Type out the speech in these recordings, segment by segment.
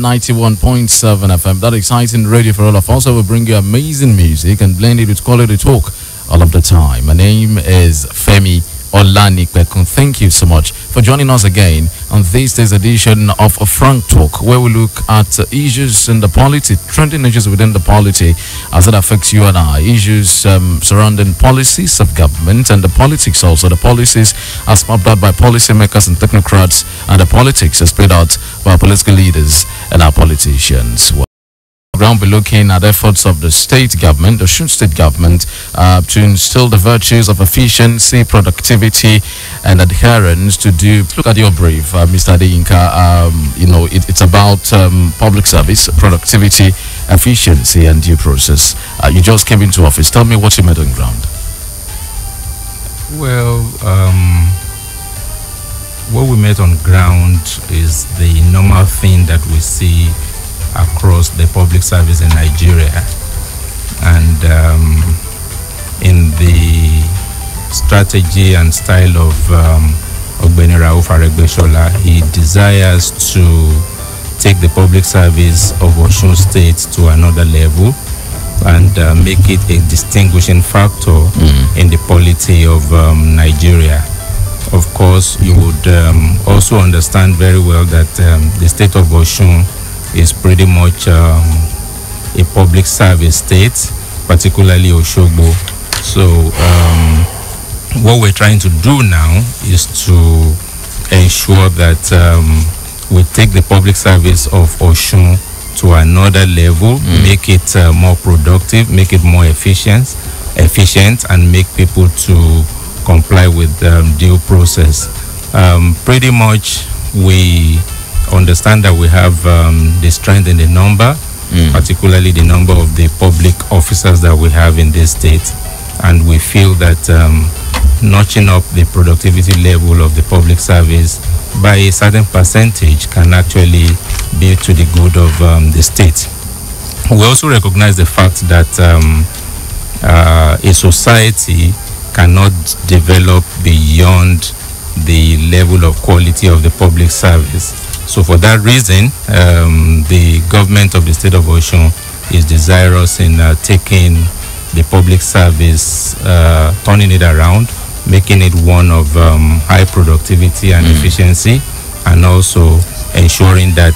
91.7 FM. That exciting radio for all of us. So we bring you amazing music and blend it with quality talk all of the time. My name is Femi Olanipekun. Thank you so much for joining us again on this day's edition of a Frank Talk, where we look at issues in the polity, trending issues within the polity as it affects you and I, issues surrounding policies of government and the politics also, the policies as mapped out by policymakers and technocrats, and the politics as played out by our political leaders and our politicians. We'll be looking at efforts of the state government, the Osun state government, to instill the virtues of efficiency, productivity, and adherence to do. Look at your brief, Mr. Adeyinka. It's about public service, productivity, efficiency, and due process. You just came into office. Tell me what you met on ground. Well, what we met on ground is the normal thing that we see across the public service in Nigeria, and in the strategy and style of Ogbeni Rauf Aregbesola, he desires to take the public service of Osun State to another level and make it a distinguishing factor in the polity of Nigeria. Of course, you would also understand very well that the state of Osun is pretty much a public service state, particularly Osogbo. So what we're trying to do now is to ensure that we take the public service of Osun to another level, make it more productive, make it more efficient, and make people to comply with due process. Pretty much we understand that we have the strength in the number, particularly the number of the public officers that we have in this state, and we feel that notching up the productivity level of the public service by a certain percentage can actually be to the good of the state. We also recognize the fact that a society cannot develop beyond the level of quality of the public service. So for that reason, the government of the state of Osun is desirous in taking the public service, turning it around, making it one of high productivity and efficiency, and also ensuring that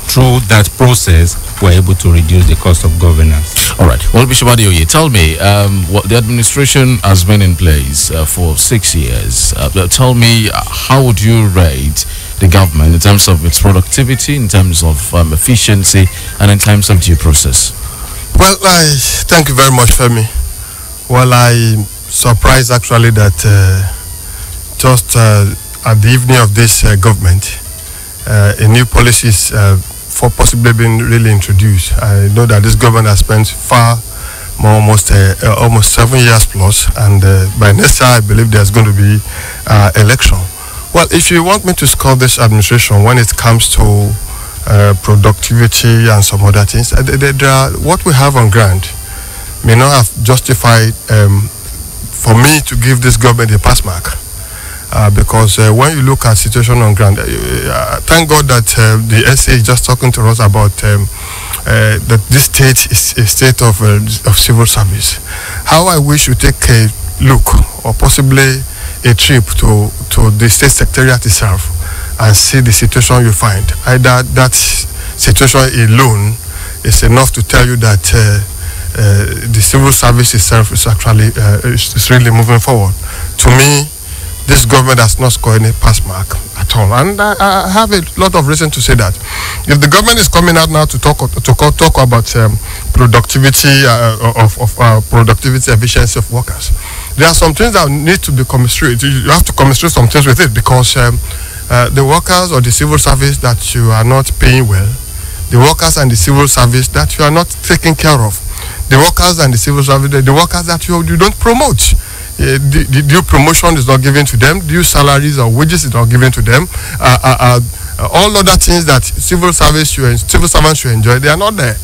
through that process, we're able to reduce the cost of governance. All right. Well, Bishop Adeoye, tell me, what the administration has been in place for 6 years. Tell me, how would you rate the government in terms of its productivity, in terms of efficiency, and in terms of due process? Well, thank you very much, Femi. Well, I'm surprised actually that just at the evening of this government, a new policy is for possibly being really introduced. I know that this government has spent far more, almost 7 years plus, and by next year I believe there's going to be election. Well, if you want me to score this administration when it comes to productivity and some other things, what we have on ground may not have justified for me to give this government a pass mark. Because when you look at situation on ground, thank God that the SA is just talking to us about that this state is a state of civil service. How I wish you take a look, or possibly a trip to the state secretariat itself and see the situation you find. Either that situation alone is enough to tell you that the civil service itself is actually is really moving forward. To me, this government has not scored any pass mark at all, and I have a lot of reason to say that. If the government is coming out now to talk about productivity productivity, efficiency of workers, there are some things that need to be commiserated. You have to commiserate some things with it, because the workers or the civil service that you are not paying well, the workers and the civil service that you are not taking care of, the workers and the civil service, the workers that you don't promote. The due promotion is not given to them, due salaries or wages is not given to them. All other things that civil servants should enjoy, they are not there.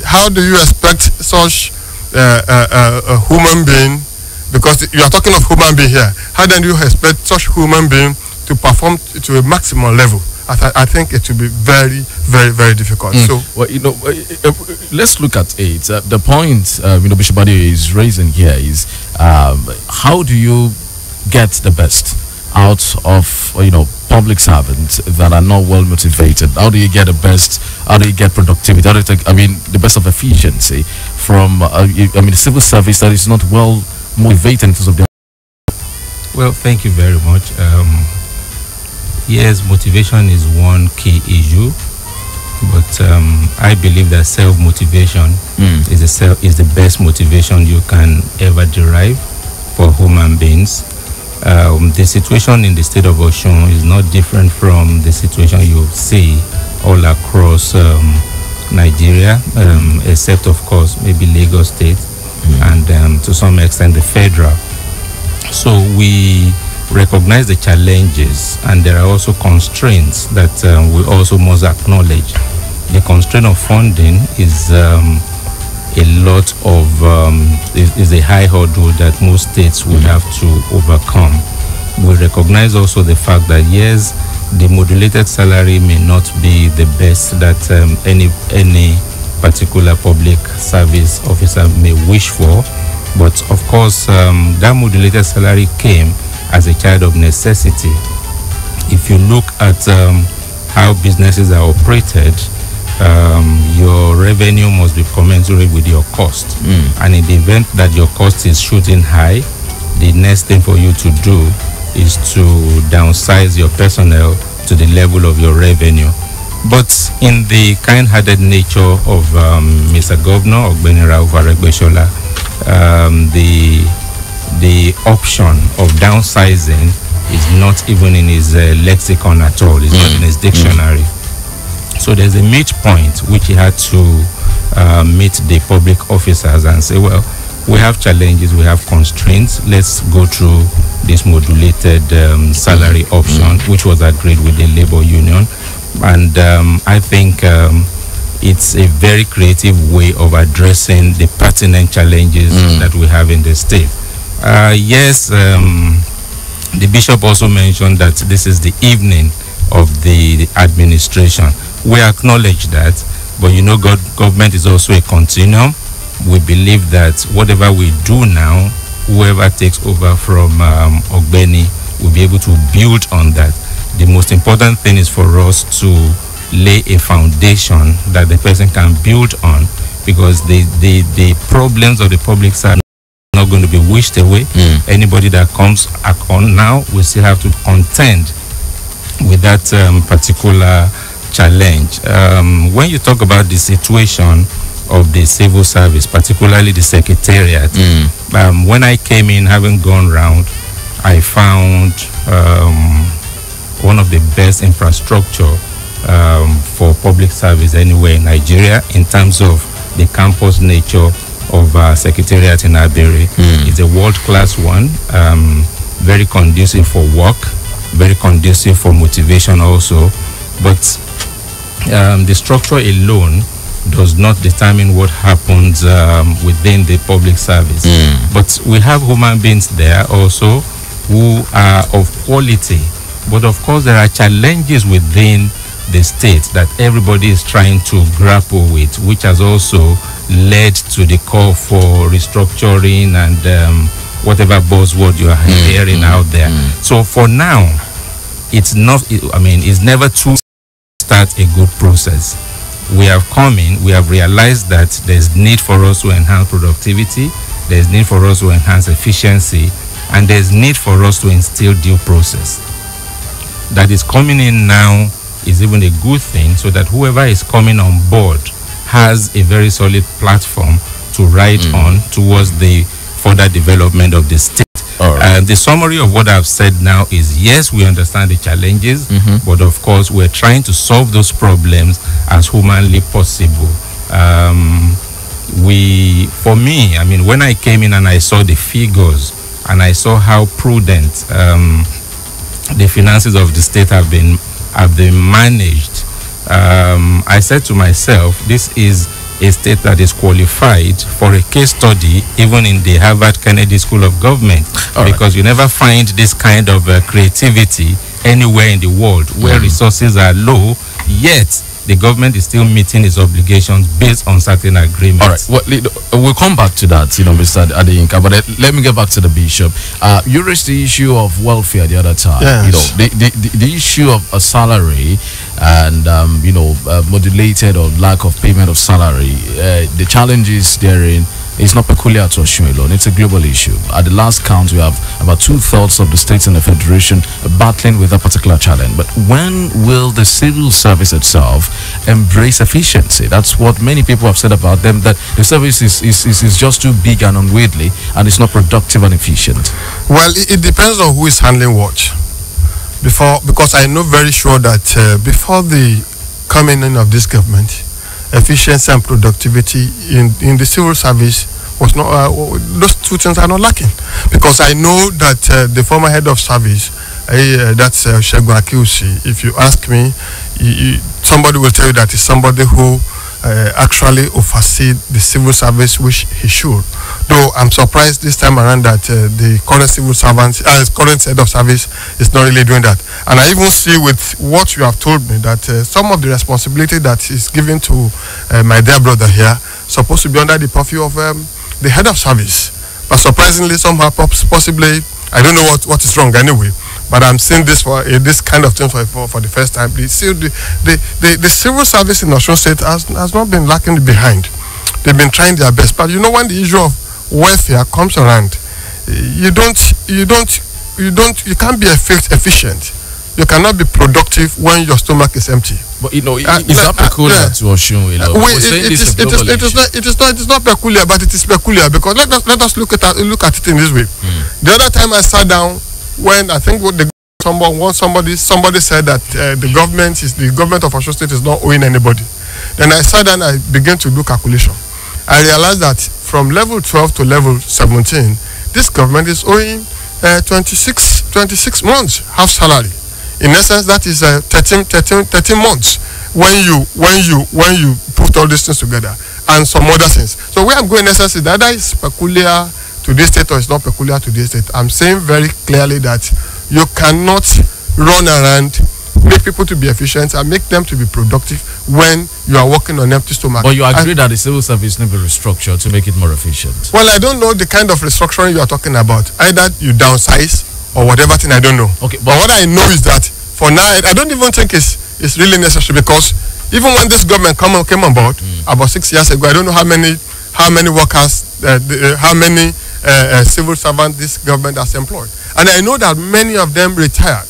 How do you expect such a human being, because you are talking of human being here, how then do you expect such human being to perform to a maximum level I think it will be very, very, very difficult. So, well, let's look at it. The point Bishop Badi is raising here is how do you get the best out of public servants that are not well motivated? How do you get the best? How do you get productivity? How do you take, the best of efficiency from the civil service that is not well motivated in terms of their... Well, thank you very much. Yes, motivation is one key issue, but I believe that self-motivation is the best motivation you can ever derive for human beings. The situation in the state of Osun is not different from the situation you see all across Nigeria, except of course maybe Lagos State and to some extent the federal. So we recognize the challenges, and there are also constraints that we also must acknowledge. The constraint of funding is is a high hurdle that most states will have to overcome. We recognize also the fact that yes, the modulated salary may not be the best that any particular public service officer may wish for, but of course that modulated salary came as a child of necessity. If you look at how businesses are operated, your revenue must be commensurate with your cost. And in the event that your cost is shooting high, the next thing for you to do is to downsize your personnel to the level of your revenue. But in the kind-hearted nature of Mr. Governor Ogbeni Rave Aregbesola, the option of downsizing is not even in his lexicon at all. It's not in his dictionary. So there's a meet point which he had to meet the public officers and say, well, we have challenges, we have constraints. Let's go through this modulated salary option, which was agreed with the labor union. And I think it's a very creative way of addressing the pertinent challenges that we have in the state. Yes, the bishop also mentioned that this is the evening of the administration. We acknowledge that, but government is also a continuum. We believe that whatever we do now, whoever takes over from Ogbeni will be able to build on that. The most important thing is for us to lay a foundation that the person can build on, because the problems of the public side are not going to be wished away. Anybody that comes on now will still have to contend with that particular challenge. When you talk about the situation of the civil service, particularly the secretariat, when I came in, having gone round, I found one of the best infrastructure for public service anywhere in Nigeria in terms of the campus nature of secretariat in Abere. It's a world-class one, very conducive for work, very conducive for motivation also, but the structure alone does not determine what happens within the public service. But we have human beings there also who are of quality. But of course there are challenges within the state that everybody is trying to grapple with, which has also led to the call for restructuring and whatever buzzword you are hearing out there. So for now, it's never too start a good process. We have come in, we have realized that there's need for us to enhance productivity, there's need for us to enhance efficiency, and there's need for us to instill due process. That is coming in now is even a good thing, so that whoever is coming on board has a very solid platform to ride on towards the further development of the state. The summary of what I've said now is, yes, we understand the challenges, but of course we're trying to solve those problems as humanly possible. For me, when I came in and I saw the figures and I saw how prudent the finances of the state have been managed, I said to myself, this is a state that is qualified for a case study even in the Harvard Kennedy School of Government, because you never find this kind of creativity anywhere in the world where resources are low, yet the government is still meeting its obligations based on certain agreements. All right. Well, we'll come back to that, Mr. Adeyinka. But let me get back to the bishop. You raised the issue of welfare the other time. Yes. The issue of a salary and modulated or lack of payment of salary. The challenges therein is not peculiar to Osun alone. It's a global issue. At the last count, we have about 2/3 of the states in the federation battling with a particular challenge. But when will the civil service itself embrace efficiency? That's what many people have said about them, that the service is just too big and unwieldy, and it's not productive and efficient. Well, it depends on who is handling what. Because I know very sure that before the coming in of this government, efficiency and productivity in the civil service was not, those two things are not lacking. Because I know that the former head of service, that's Shegun Akiusi, if you ask me, somebody will tell you that he's somebody who actually oversee the civil service, which he should. Though I'm surprised this time around that the current civil servant, current head of service is not really doing that. And I even see with what you have told me that some of the responsibility that is given to my dear brother here supposed to be under the purview of the head of service. But surprisingly, somehow, possibly, I don't know what is wrong anyway. But I'm seeing this for this kind of thing for the first time. The civil service in Osun State has not been lacking behind. They've been trying their best. But when the issue of welfare comes around, you can't be efficient. You cannot be productive when your stomach is empty. But is that peculiar to Osun? It is not peculiar, but it is peculiar because let us look at it in this way. The other time I sat down, when I think somebody said that the government of Osun State is not owing anybody. Then I sat down and I began to do calculation. I realized that from level 12 to level 17, this government is owing 26 months half salary. In essence, that is 13 months when you put all these things together and some other things. So where I'm going in essence is that is peculiar to this state or it's not peculiar to this state. I'm saying very clearly that you cannot run around, make people to be efficient and make them to be productive when you are working on empty stomach. But you agree that the civil service needs to be restructured to make it more efficient? Well, I don't know the kind of restructuring you are talking about. Either you downsize or whatever thing, I don't know. Okay, but what I know is that for now, I don't even think it's really necessary, because even when this government came on board about 6 years ago, I don't know how many workers, how many civil servants this government has employed. And I know that many of them retired.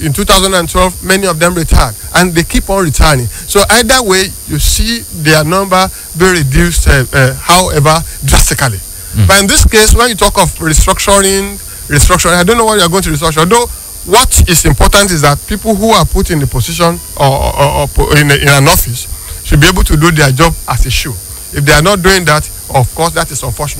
In 2012, many of them retired, and they keep on retiring. So either way, you see their number be reduced, however, drastically. But in this case, when you talk of restructuring, I don't know what you are going to restructure. Although what is important is that people who are put in the position or in an office should be able to do their job as it should. If they are not doing that, of course, that is unfortunate.